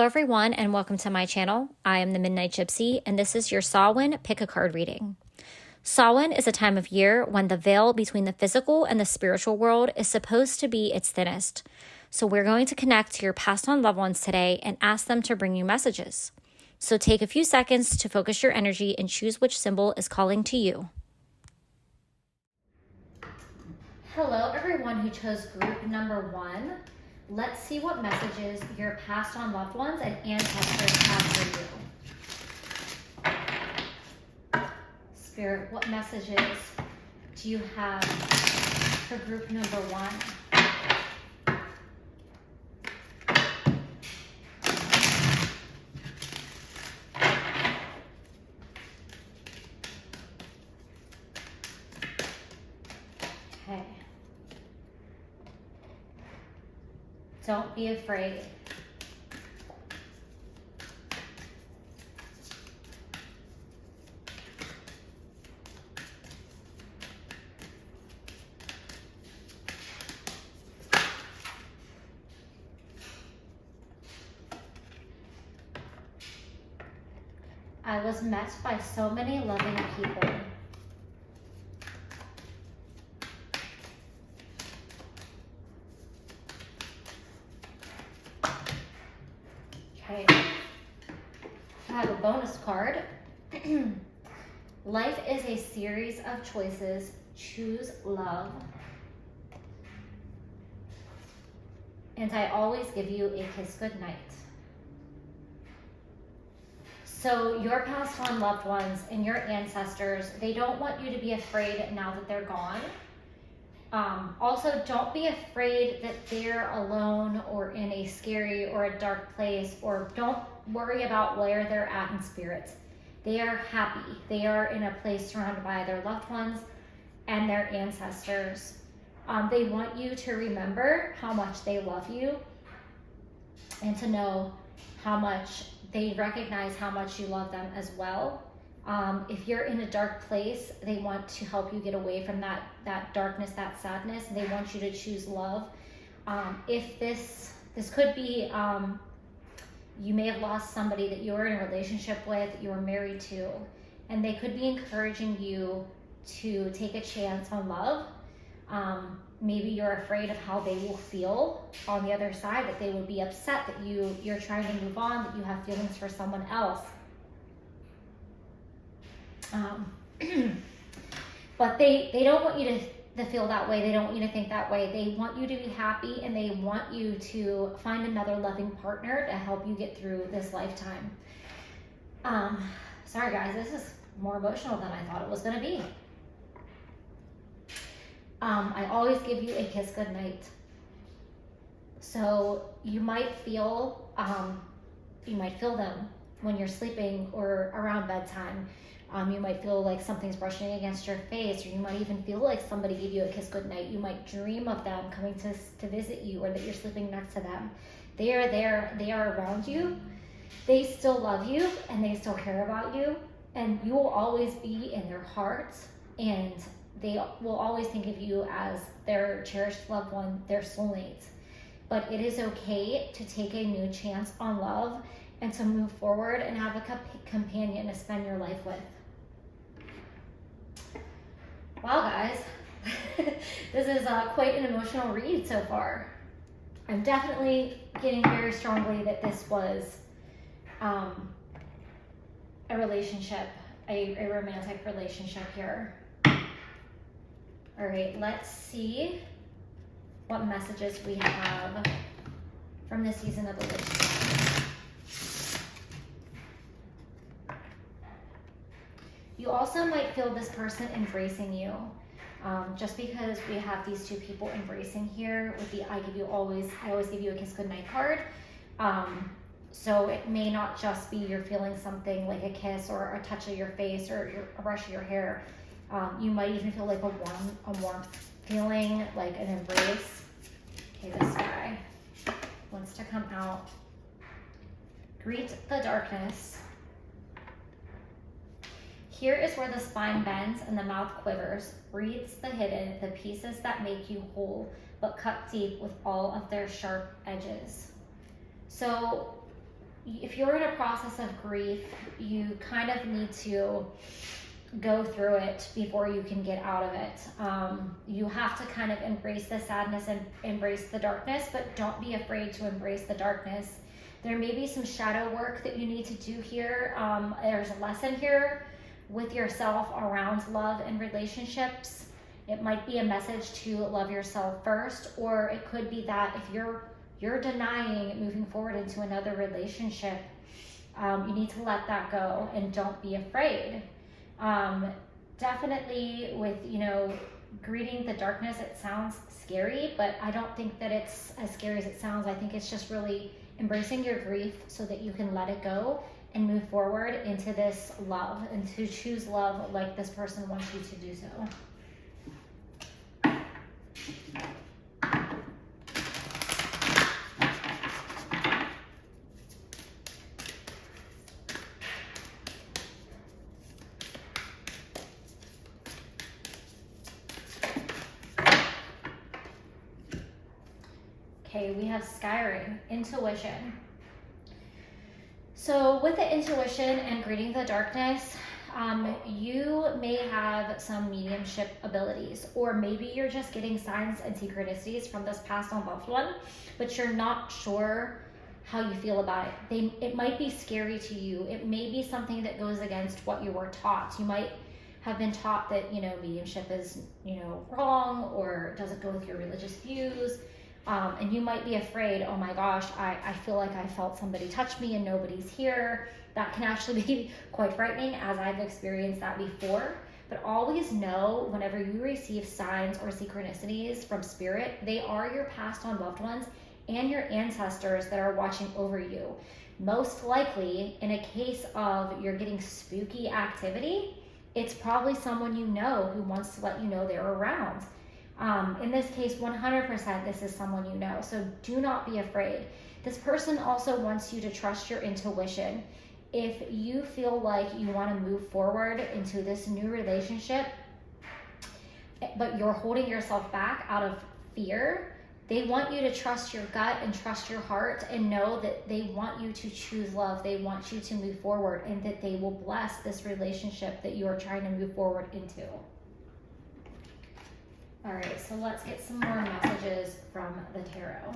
everyone, and welcome to my channel. I am the Midnight Gypsy, and this is your Samhain Pick a Card reading. Samhain is a time of year when the veil between the physical and the spiritual world is supposed to be its thinnest. So we're going to connect to your passed on loved ones today and ask them to bring you messages. So take a few seconds to focus your energy and choose which symbol is calling to you. Hello, everyone who chose group number 1. Let's see what messages your passed on loved ones and ancestors have for you. Spirit, what messages do you have for group number 1? Okay. Don't be afraid. I was met by so many loving people. Okay, I have a bonus card. Life is a series of choices. Choose love. And I always give you a kiss goodnight. So your passed on loved ones and your ancestors, they don't want you to be afraid now that they're gone. Also, don't be afraid that they're alone or in a scary or a dark place, or don't worry about where they're at in spirit. They are happy. They are in a place surrounded by their loved ones and their ancestors. They want you to remember how much they love you and to know how much they recognize how much you love them as well. If you're in a dark place, they want to help you get away from that darkness, that sadness. They want you to choose love. If this could be, you may have lost somebody that you were in a relationship with, that you were married to, and they could be encouraging you to take a chance on love. Maybe you're afraid of how they will feel on the other side, that they would be upset that you're trying to move on, that you have feelings for someone else. But they don't want you to feel that way. They don't want you to think that way. They want you to be happy, and they want you to find another loving partner to help you get through this lifetime. Sorry guys, this is more emotional than I thought it was going to be. I always give you a kiss goodnight. So you might feel them when you're sleeping or around bedtime. You might feel like something's brushing against your face, or you might even feel like somebody gave you a kiss goodnight. You might dream of them coming to visit you, or that you're sleeping next to them. They are there, they are around you. They still love you, and they still care about you, and you will always be in their hearts, and they will always think of you as their cherished loved one, their soulmate. But it is okay to take a new chance on love and to move forward and have a companion to spend your life with. Wow, guys, this is quite an emotional read so far. I'm definitely getting very strongly that this was a relationship, a romantic relationship here. All right, let's see what messages we have from the season of the witch. You also might feel this person embracing you. Just because we have these two people embracing here with the I always give you a kiss goodnight card. So it may not just be you're feeling something like a kiss or a touch of your face or a brush of your hair. You might even feel like a warmth feeling, like an embrace. Okay, this guy wants to come out. Greet the darkness. Here is where the spine bends and the mouth quivers, breathes the hidden, the pieces that make you whole, but cut deep with all of their sharp edges. So if you're in a process of grief, you kind of need to go through it before you can get out of it. You have to kind of embrace the sadness and embrace the darkness, but don't be afraid to embrace the darkness. There may be some shadow work that you need to do here. There's a lesson here with yourself around love and relationships. It might be a message to love yourself first, or it could be that if you're denying moving forward into another relationship, you need to let that go and don't be afraid. Definitely with, greeting the darkness, it sounds scary, but I don't think that it's as scary as it sounds. I think it's just really embracing your grief so that you can let it go and move forward into this love and to choose love like this person wants you to do so. Okay, we have Skyrim, intuition. So with the intuition and greeting the darkness, you may have some mediumship abilities, or maybe you're just getting signs and synchronicities from this passed on loved one, but you're not sure how you feel about it. It might be scary to you. It may be something that goes against what you were taught. You might have been taught that, mediumship is, wrong, or doesn't go with your religious views. And you might be afraid, oh my gosh, I feel like I felt somebody touch me and nobody's here. That can actually be quite frightening, as I've experienced that before. But always know, whenever you receive signs or synchronicities from spirit, they are your passed on loved ones and your ancestors that are watching over you. Most likely, in a case of you're getting spooky activity, it's probably someone you know who wants to let you know they're around. In this case, 100% this is someone you know, so do not be afraid. This person also wants you to trust your intuition. If you feel like you want to move forward into this new relationship, but you're holding yourself back out of fear, they want you to trust your gut and trust your heart and know that they want you to choose love. They want you to move forward, and that they will bless this relationship that you are trying to move forward into. All right, so let's get some more messages from the tarot.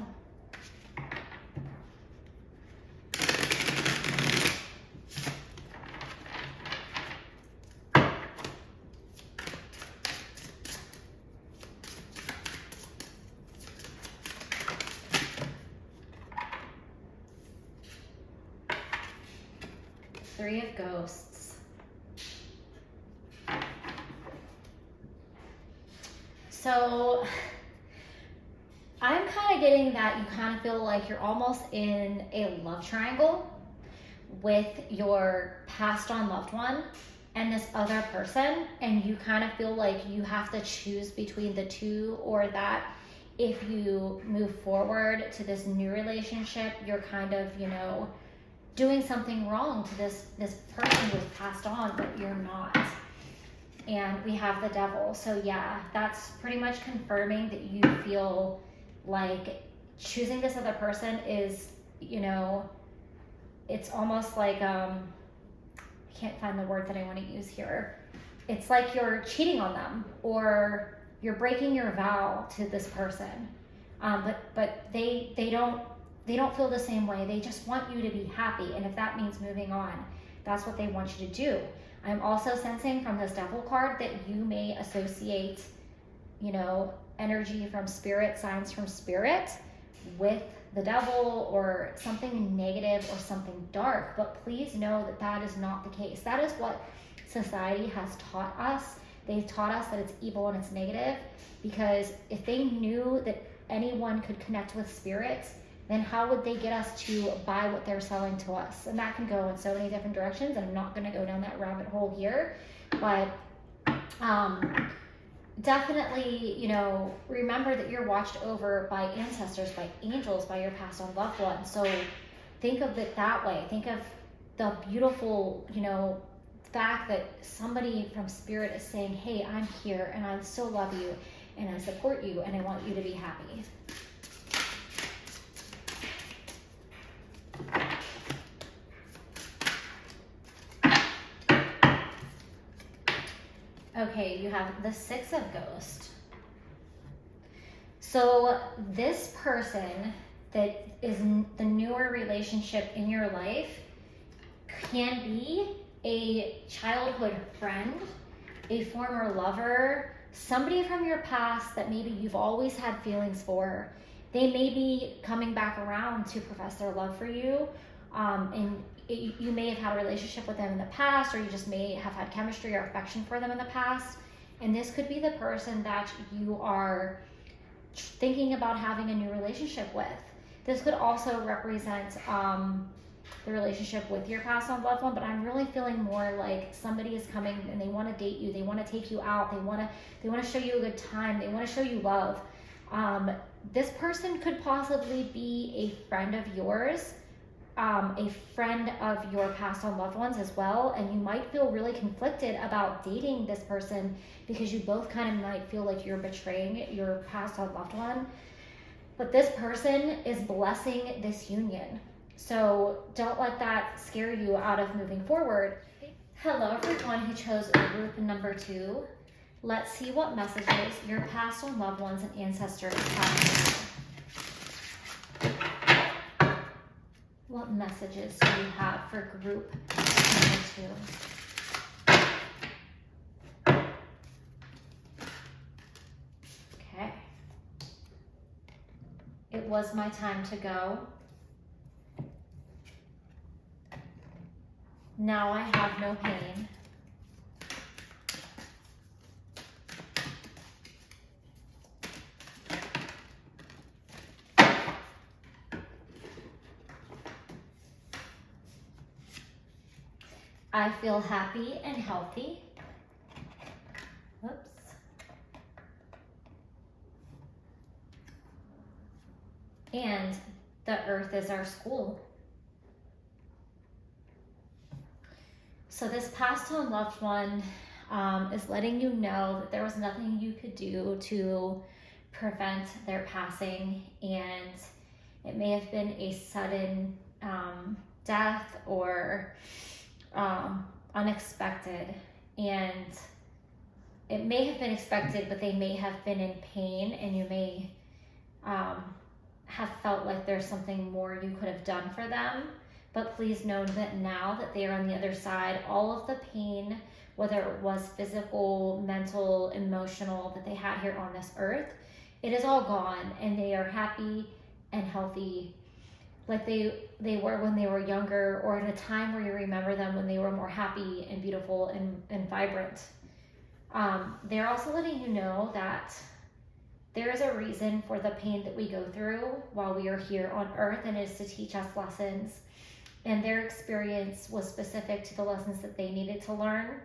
Three of Ghosts. So I'm kind of getting that you kind of feel like you're almost in a love triangle with your passed on loved one and this other person, and you kind of feel like you have to choose between the two, or that if you move forward to this new relationship, you're kind of, doing something wrong to this person who's passed on, but you're not. And we have the Devil. So yeah, that's pretty much confirming that you feel like choosing this other person is, it's almost like, I can't find the word that I want to use here. It's like you're cheating on them, or you're breaking your vow to this person. But they don't feel the same way. They just want you to be happy. And if that means moving on, that's what they want you to do. I'm also sensing from this Devil card that you may associate, energy from spirit, signs from spirit with the Devil, or something negative or something dark. But please know that that is not the case. That is what society has taught us. They've taught us that it's evil and it's negative, because if they knew that anyone could connect with spirits, then how would they get us to buy what they're selling to us? And that can go in so many different directions, and I'm not going to go down that rabbit hole here. But definitely, remember that you're watched over by ancestors, by angels, by your passed on loved ones. So think of it that way. Think of the beautiful, fact that somebody from spirit is saying, hey, I'm here, and I still love you, and I support you, and I want you to be happy. Okay, you have the Six of Ghost. So this person that is the newer relationship in your life can be a childhood friend, a former lover, somebody from your past that maybe you've always had feelings for. They may be coming back around to profess their love for you, you may have had a relationship with them in the past, or you just may have had chemistry or affection for them in the past. And this could be the person that you are thinking about having a new relationship with. This could also represent the relationship with your past on loved one, but I'm really feeling more like somebody is coming and they want to date you, they want to take you out, they want to show you a good time, they want to show you love. This person could possibly be a friend of yours, a friend of your past on loved ones as well, and you might feel really conflicted about dating this person because you both kind of might feel like you're betraying your past on loved one. But this person is blessing this union. So don't let that scare you out of moving forward. Hello everyone who chose group number 2. Let's see what messages your past on loved ones and ancestors have for you. What messages do you have for group number 2? Okay. It was my time to go. Now I have no pain. I feel happy and healthy. Whoops. And the earth is our school. So this past on loved one is letting you know that there was nothing you could do to prevent their passing, and it may have been a sudden death or unexpected, and it may have been expected, but they may have been in pain, and you may have felt like there's something more you could have done for them. But please know that now that they are on the other side, all of the pain, whether it was physical, mental, emotional, that they had here on this earth, it is all gone, and they are happy and healthy like they were when they were younger, or in a time where you remember them when they were more happy and beautiful and vibrant. They're also letting you know that there is a reason for the pain that we go through while we are here on earth, and it is to teach us lessons. And their experience was specific to the lessons that they needed to learn,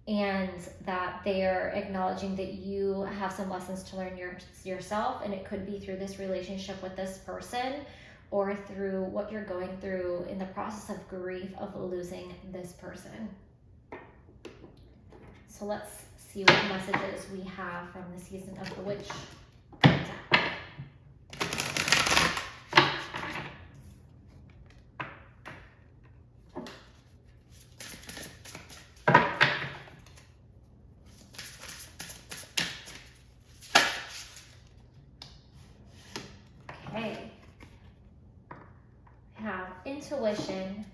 and that they're acknowledging that you have some lessons to learn yourself, and it could be through this relationship with this person, or through what you're going through in the process of grief of losing this person. So let's see what messages we have from the season of the witch. Okay. Have intuition.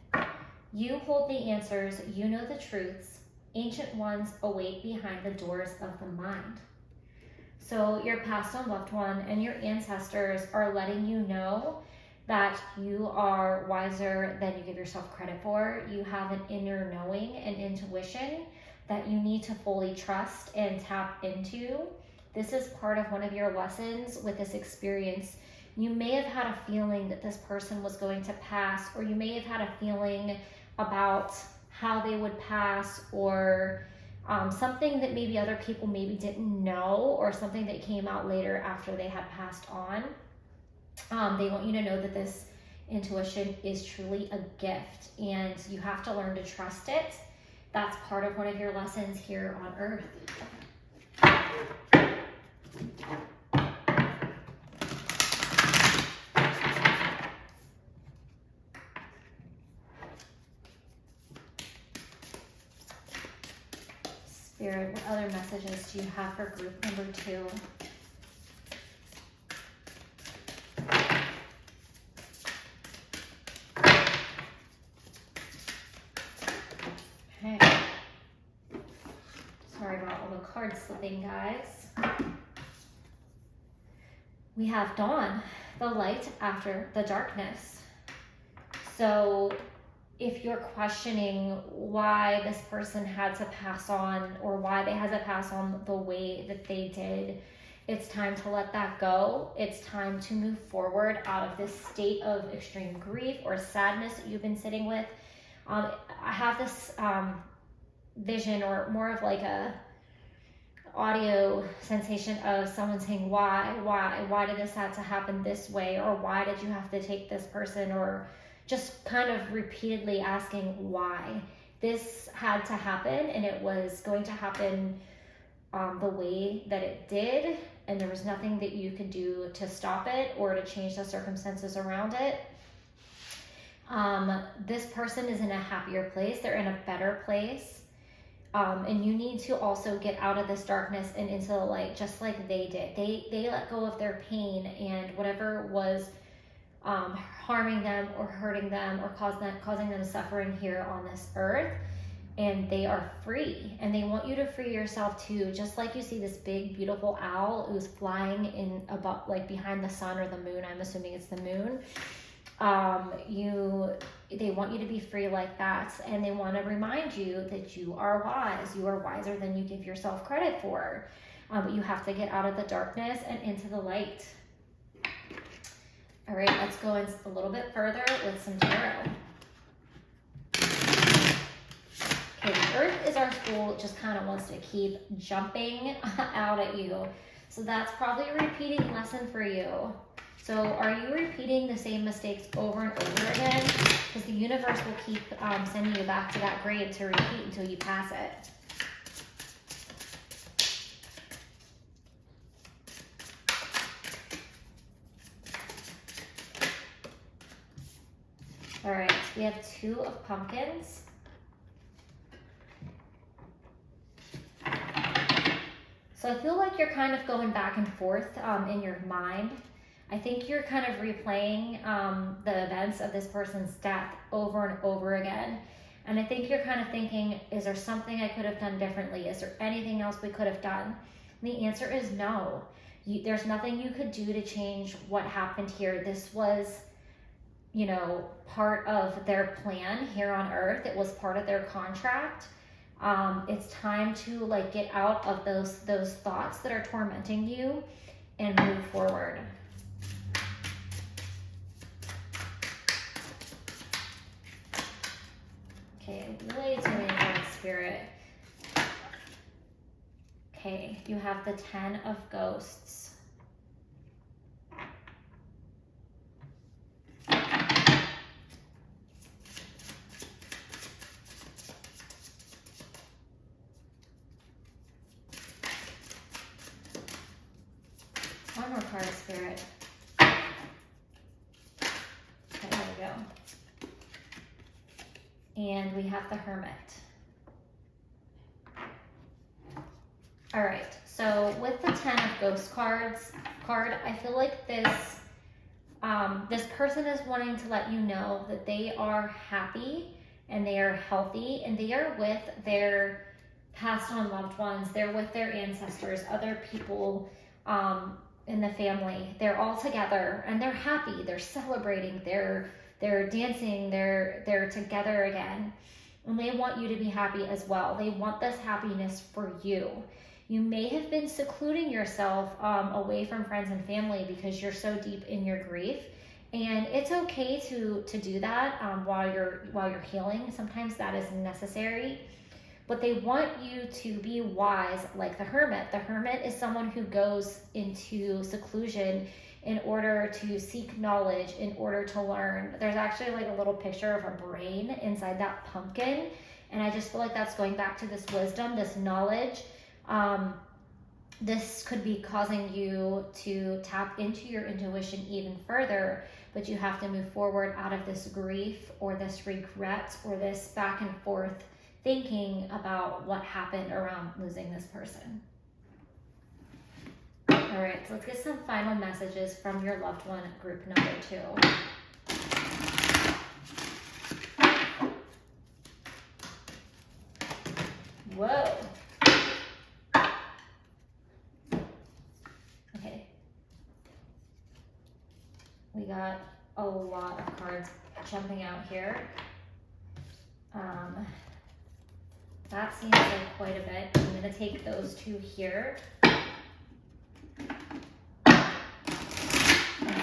You hold the answers. You know the truths. Ancient ones await behind the doors of the mind. So your past and loved one and your ancestors are letting you know that you are wiser than you give yourself credit for. You have an inner knowing and intuition that you need to fully trust and tap into. This is part of one of your lessons with this experience. You may have had a feeling that this person was going to pass, or you may have had a feeling about how they would pass, or something that maybe other people maybe didn't know, or something that came out later after they had passed on. They want you to know that this intuition is truly a gift, and you have to learn to trust it. That's part of one of your lessons here on Earth. Spirit, what other messages do you have for group number 2? Okay. Sorry about all the cards slipping, guys. We have dawn, the light after the darkness. So if you're questioning why this person had to pass on, or why they had to pass on the way that they did, it's time to let that go. It's time to move forward out of this state of extreme grief or sadness that you've been sitting with. I have this vision, or more of like a audio sensation of someone saying, why did this have to happen this way? Or why did you have to take this person? Or just kind of repeatedly asking why this had to happen, and it was going to happen the way that it did, and there was nothing that you could do to stop it or to change the circumstances around it. This person is in a happier place. They're in a better place. And you need to also get out of this darkness and into the light, just like they did. They let go of their pain and whatever was harming them or hurting them or causing them suffering here on this earth, and they are free, and they want you to free yourself too. Just like you see this big beautiful owl who's flying in above, like behind the sun or the moon, I'm assuming it's the moon. They want you to be free like that, and they want to remind you that you are wise. You are wiser than you give yourself credit for, but you have to get out of the darkness and into the light. All right, let's go in a little bit further with some tarot. Okay, the earth is our school. It just kind of wants to keep jumping out at you. So that's probably a repeating lesson for you. So are you repeating the same mistakes over and over again? Because the universe will keep sending you back to that grade to repeat until you pass it. All right, we have 2 of pumpkins. So I feel like you're kind of going back and forth in your mind. I think you're kind of replaying the events of this person's death over and over again. And I think you're kind of thinking, is there something I could have done differently? Is there anything else we could have done? And the answer is no. There's nothing you could do to change what happened here. This was, you know, part of their plan here on earth. It was part of their contract. It's time to like get out of those thoughts that are tormenting you and move forward. Okay, really tuning in spirit. Okay, you have the 10 of ghosts. One more card, spirit. Okay, there we go. And we have the Hermit. All right, so with the 10 of ghost card, I feel like this person is wanting to let you know that they are happy and they are healthy and they are with their passed on loved ones. They're with their ancestors, other people in the family. They're all together and they're happy. They're celebrating. They're dancing. They're together again. And they want you to be happy as well. They want this happiness for you. You may have been secluding yourself away from friends and family because you're so deep in your grief. And it's okay to do that while you're healing. Sometimes that is necessary. But they want you to be wise like the Hermit. The Hermit is someone who goes into seclusion in order to seek knowledge, in order to learn. There's actually like a little picture of a brain inside that pumpkin. And I just feel like that's going back to this wisdom, this knowledge. This could be causing you to tap into your intuition even further, but you have to move forward out of this grief or this regret or this back and forth thinking about what happened around losing this person. All right, so let's get some final messages from your loved one, group number 2. Whoa. Okay. We got a lot of cards jumping out here. That seems like quite a bit. I'm going to take those 2 here. And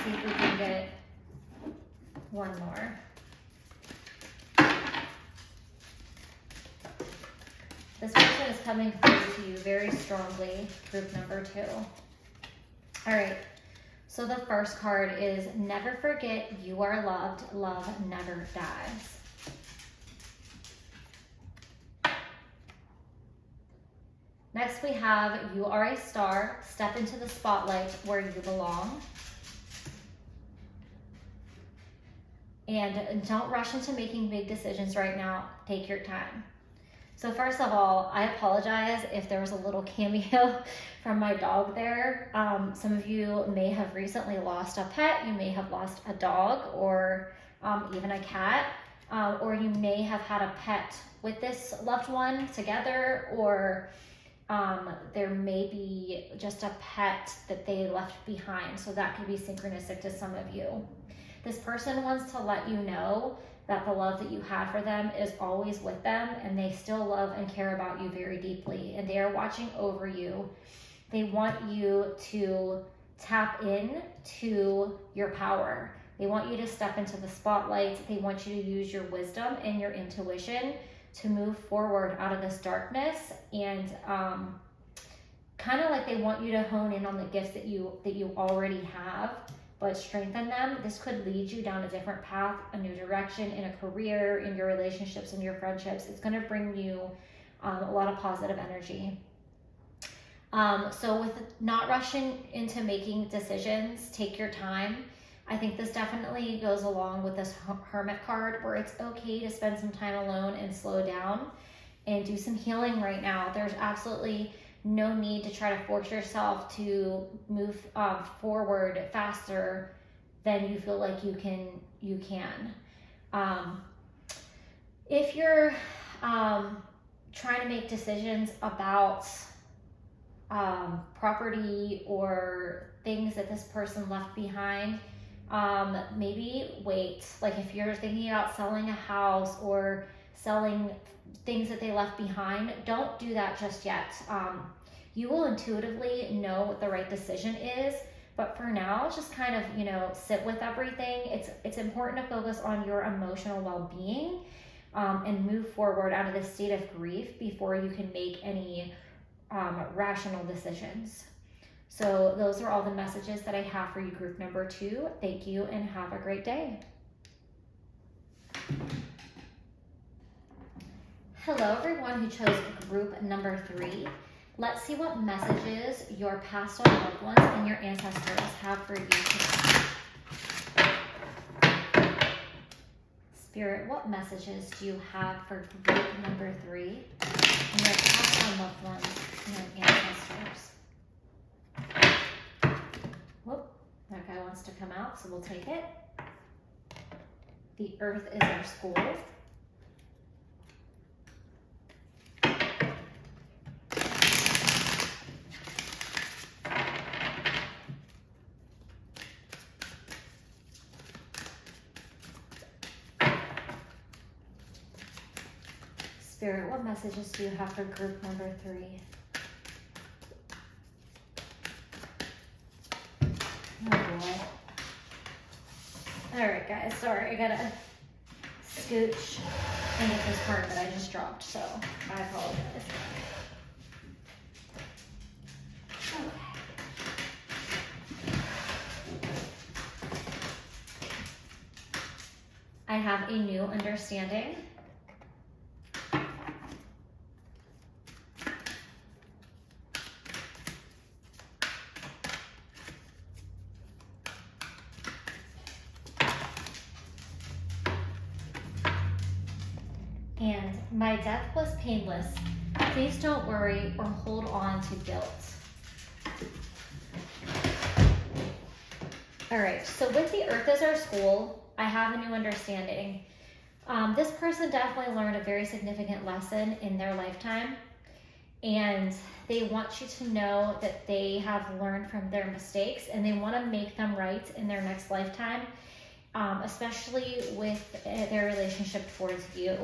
see if we can get one more. This person is coming through to you very strongly, group number 2. All right, so the first card is never forget you are loved, love never dies. Next we have you are a star, step into the spotlight where you belong. And don't rush into making big decisions right now, take your time. So first of all, I apologize if there was a little cameo from my dog there. Some of you may have recently lost a pet, you may have lost a dog or even a cat, or you may have had a pet with this loved one together, or there may be just a pet that they left behind. So that could be synchronistic to some of you. This person wants to let you know that the love that you had for them is always with them, and they still love and care about you very deeply, and they are watching over you. They want you to tap in to your power. They want you to step into the spotlight. They want you to use your wisdom and your intuition to move forward out of this darkness, and kind of like they want you to hone in on the gifts that you already have, but strengthen them. This could lead you down a different path, a new direction in a career, in your relationships, in your friendships. It's going to bring you a lot of positive energy. So with not rushing into making decisions, take your time. I think this definitely goes along with this Hermit card, where it's okay to spend some time alone and slow down and do some healing right now. There's absolutely no need to try to force yourself to move forward faster than you feel like you can. If you're trying to make decisions about property or things that this person left behind, maybe wait. Like if you're thinking about selling a house or selling things that they left behind, don't do that just yet. You will intuitively know what the right decision is, but for now, just kind of, sit with everything. It's important to focus on your emotional well-being and move forward out of this state of grief before you can make any rational decisions. So those are all the messages that I have for you, group number 2. Thank you and have a great day. Hello, everyone who chose group number 3. Let's see what messages your past on loved ones and your ancestors have for you today. Spirit, what messages do you have for group number 3 and your past on loved ones and your ancestors? Whoop, that guy wants to come out, so we'll take it. The earth is our school. Spirit, what messages do you have for group number 3? Oh boy. Alright guys, sorry, I gotta scooch and get this card that I just dropped, so I apologize. Okay. I have a new understanding. And My death was painless. Please don't worry or hold on to guilt. All right, so with the earth as our school, I have a new understanding. This person definitely learned a very significant lesson in their lifetime, and they want you to know that they have learned from their mistakes and they want to make them right in their next lifetime, especially with their relationship towards you.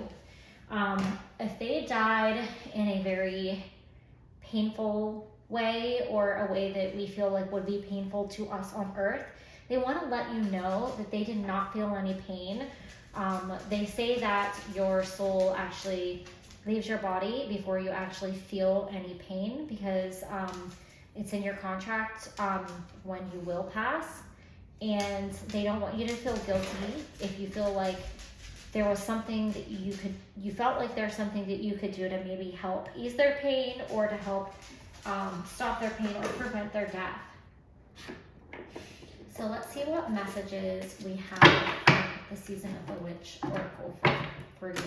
If they died in a very painful way, or a way that we feel like would be painful to us on earth, they want to let you know that they did not feel any pain. They say that your soul actually leaves your body before you actually feel any pain, because it's in your contract when you will pass, and they don't want you to feel guilty if you feel like there was something that you felt like there's something that you could do to maybe help ease their pain, or to help stop their pain or prevent their death. So let's see what messages we have from the Season of the Witch Oracle for you.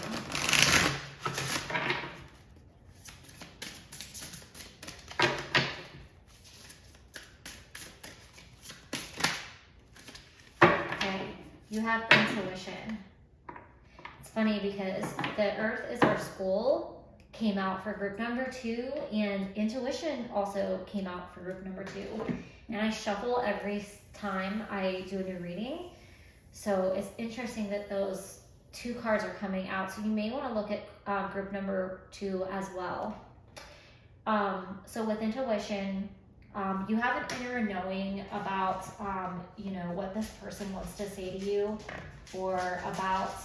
Okay, you have intuition. It's funny because the Earth is our school came out for group number 2, and intuition also came out for group number 2. And I shuffle every time I do a new reading. So it's interesting that those 2 cards are coming out. So you may want to look at group number 2 as well. So with intuition, you have an inner knowing about, what this person wants to say to you, or about,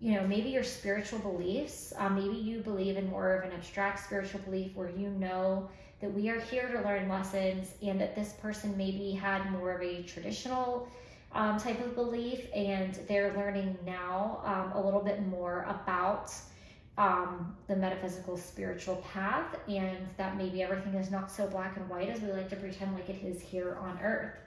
maybe your spiritual beliefs. Maybe you believe in more of an abstract spiritual belief, where you know that we are here to learn lessons, and that this person maybe had more of a traditional type of belief, and they're learning now a little bit more about the metaphysical spiritual path, and that maybe everything is not so black and white as we like to pretend like it is here on Earth.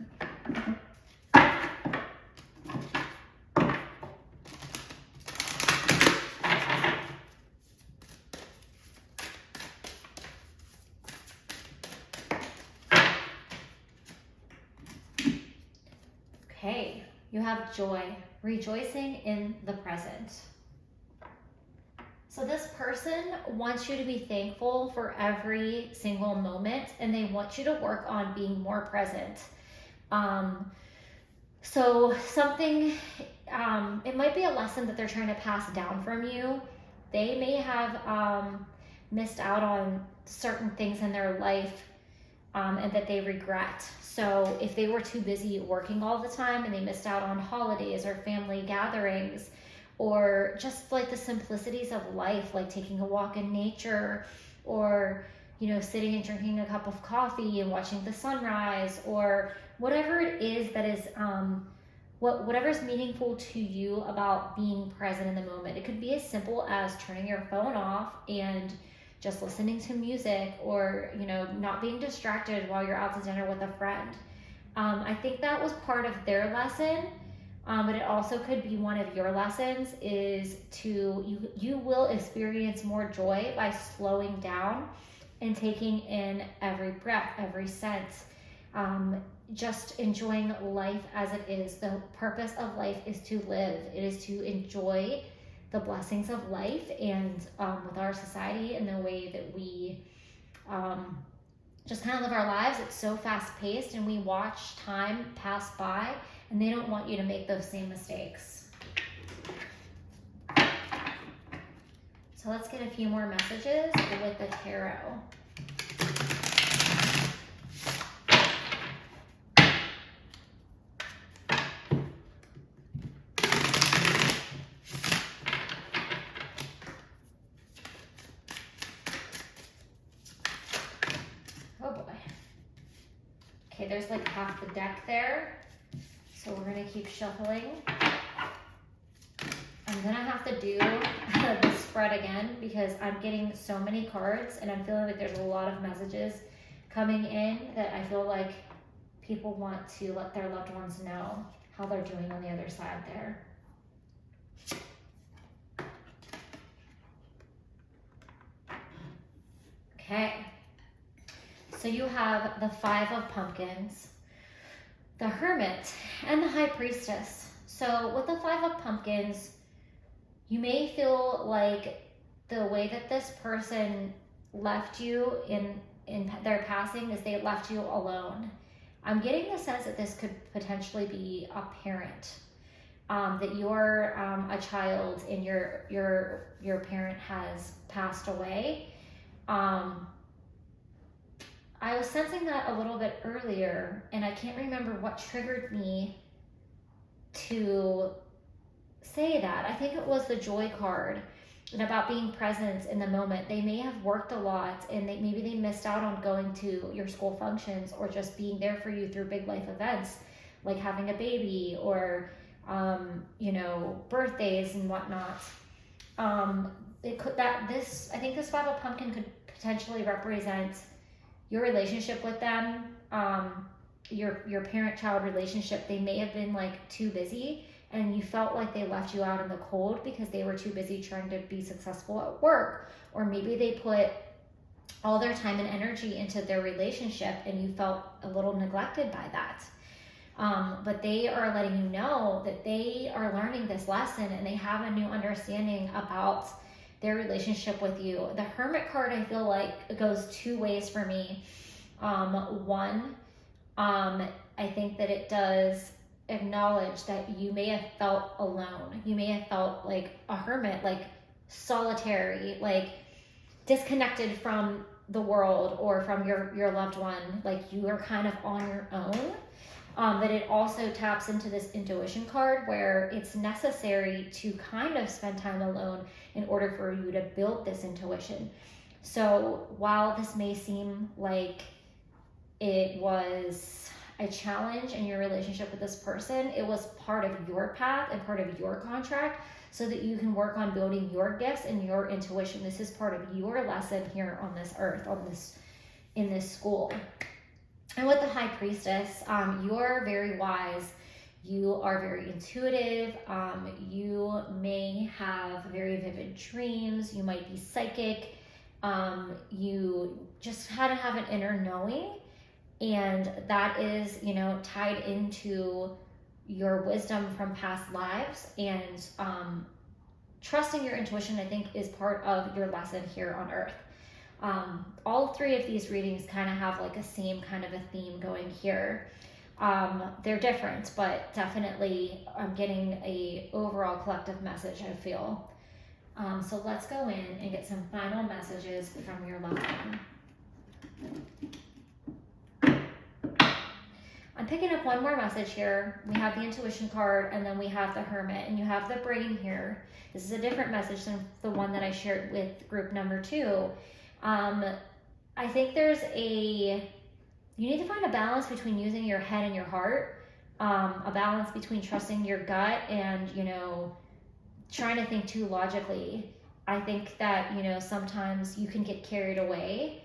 Okay, you have joy, rejoicing in the present. So this person wants you to be thankful for every single moment, and they want you to work on being more present. So something, it might be a lesson that they're trying to pass down from you. They may have missed out on certain things in their life and that they regret. So if they were too busy working all the time and they missed out on holidays or family gatherings, or just like the simplicities of life, like taking a walk in nature, or sitting and drinking a cup of coffee and watching the sunrise, or whatever it is that is whatever is meaningful to you about being present in the moment. It could be as simple as turning your phone off and just listening to music, or not being distracted while you're out to dinner with a friend. I think that was part of their lesson. But it also could be one of your lessons, is you will experience more joy by slowing down and taking in every breath, every sense, just enjoying life as it is. The purpose of life is to live. It is to enjoy the blessings of life, and with our society and the way that we just kind of live our lives, it's so fast paced, and we watch time pass by, and they don't want you to make those same mistakes. So let's get a few more messages with the tarot. Oh boy. Okay, there's like half the deck there. So we're gonna keep shuffling. I'm gonna have to do the spread again, because I'm getting so many cards and I'm feeling like there's a lot of messages coming in that I feel like people want to let their loved ones know how they're doing on the other side there. So you have the Five of Pumpkins, the Hermit, and the High Priestess. So with the Five of Pumpkins, you may feel like the way that this person left you in their passing is they left you alone. I'm getting the sense that this could potentially be a parent, that you're a child and your parent has passed away. I was sensing that a little bit earlier, and I can't remember what triggered me to say that. I think it was the Joy card and about being present in the moment. They may have worked a lot, and maybe they missed out on going to your school functions or just being there for you through big life events like having a baby or birthdays and whatnot. I think this Five of Pumpkin could potentially represent your relationship with them, your parent-child relationship. They may have been like too busy, and you felt like they left you out in the cold because they were too busy trying to be successful at work, or maybe they put all their time and energy into their relationship and you felt a little neglected by that. But they are letting you know that they are learning this lesson and they have a new understanding about their relationship with you. The Hermit card, I feel like it goes two ways for me. One, I think that it does acknowledge that you may have felt alone. You may have felt like a hermit, like solitary, like disconnected from the world or from your loved one, like you are kind of on your own. But it also taps into this intuition card where it's necessary to kind of spend time alone in order for you to build this intuition. So while this may seem like it was a challenge in your relationship with this person, it was part of your path and part of your contract so that you can work on building your gifts and your intuition. This is part of your lesson here on this earth, in this school. And with the High Priestess, you're very wise. You are very intuitive. You may have very vivid dreams. You might be psychic. You just kind of have an inner knowing. And that is, tied into your wisdom from past lives. And trusting your intuition, I think, is part of your lesson here on Earth. All three of these readings kind of have like a same kind of a theme going here. They're different, but definitely I'm getting a overall collective message, I feel. So let's go in and get some final messages from your loved one. I'm picking up one more message here. We have the intuition card, and then we have the Hermit, and you have the brain here. This is a different message than the one that I shared with group number 2. I think you need to find a balance between using your head and your heart, a balance between trusting your gut and, trying to think too logically. I think that, sometimes you can get carried away,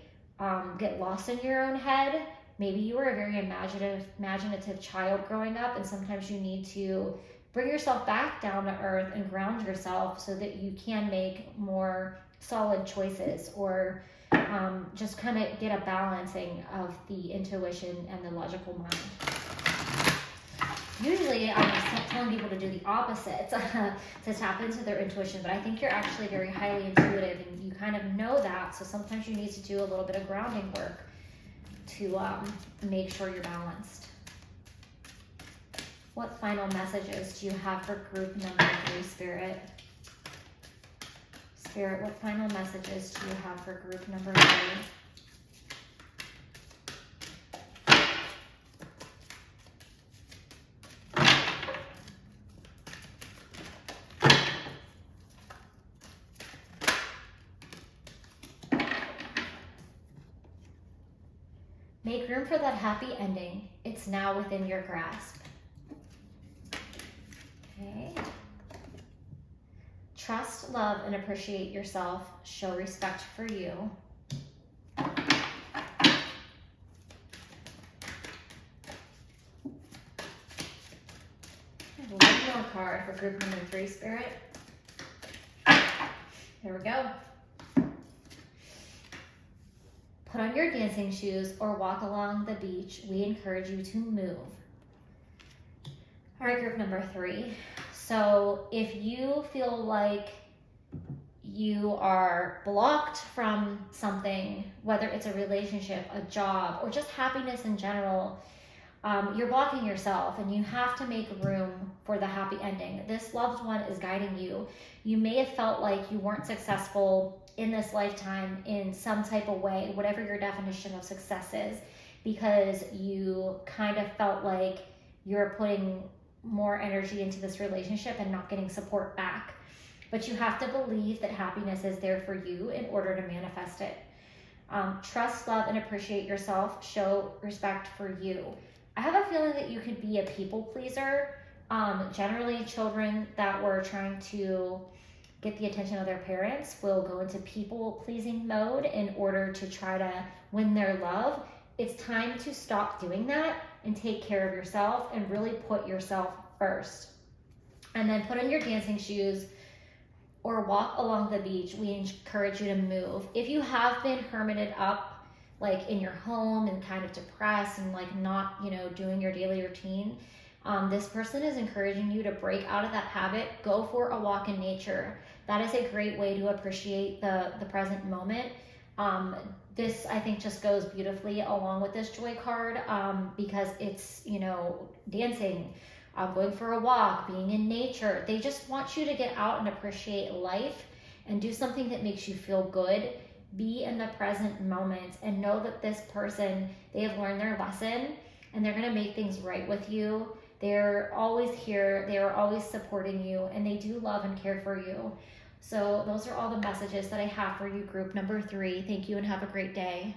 get lost in your own head. Maybe you were a very imaginative child growing up, and sometimes you need to bring yourself back down to earth and ground yourself so that you can make more solid choices, or just kind of get a balancing of the intuition and the logical mind. Usually I'm telling people to do the opposite, to tap into their intuition, but I think you're actually very highly intuitive and you kind of know that, so sometimes you need to do a little bit of grounding work to make sure you're balanced. What final messages do you have for group number 3, Spirit? Spirit, what final messages do you have for group number 3? Make room for that happy ending. It's now within your grasp. Okay. Trust, love, and appreciate yourself. Show respect for you. One more card for group number 3, Spirit. Here we go. put on your dancing shoes or walk along the beach. We encourage you to move. All right, group number 3. So if you feel like you are blocked from something, whether it's a relationship, a job, or just happiness in general, you're blocking yourself, and you have to make room for the happy ending. This loved one is guiding you. You may have felt like you weren't successful in this lifetime in some type of way, whatever your definition of success is, because you kind of felt like you're putting more energy into this relationship and not getting support back. But you have to believe that happiness is there for you in order to manifest it. Trust, love, and appreciate yourself. Show respect for you. I have a feeling that you could be a people pleaser. Generally, children that were trying to get the attention of their parents will go into people pleasing mode in order to try to win their love. It's time to stop doing that and take care of yourself and really put yourself first. And then put on your dancing shoes or walk along the beach. We encourage you to move. If you have been hermited up, like in your home and kind of depressed and like not, doing your daily routine, this person is encouraging you to break out of that habit. Go for a walk in nature. That is a great way to appreciate the present moment. This, I think, just goes beautifully along with this joy card, because it's, dancing, going for a walk, being in nature. They just want you to get out and appreciate life and do something that makes you feel good. Be in the present moment and know that this person, they have learned their lesson and they're going to make things right with you. They're always here. They are always supporting you, and they do love and care for you. So those are all the messages that I have for you, group number 3. Thank you and have a great day.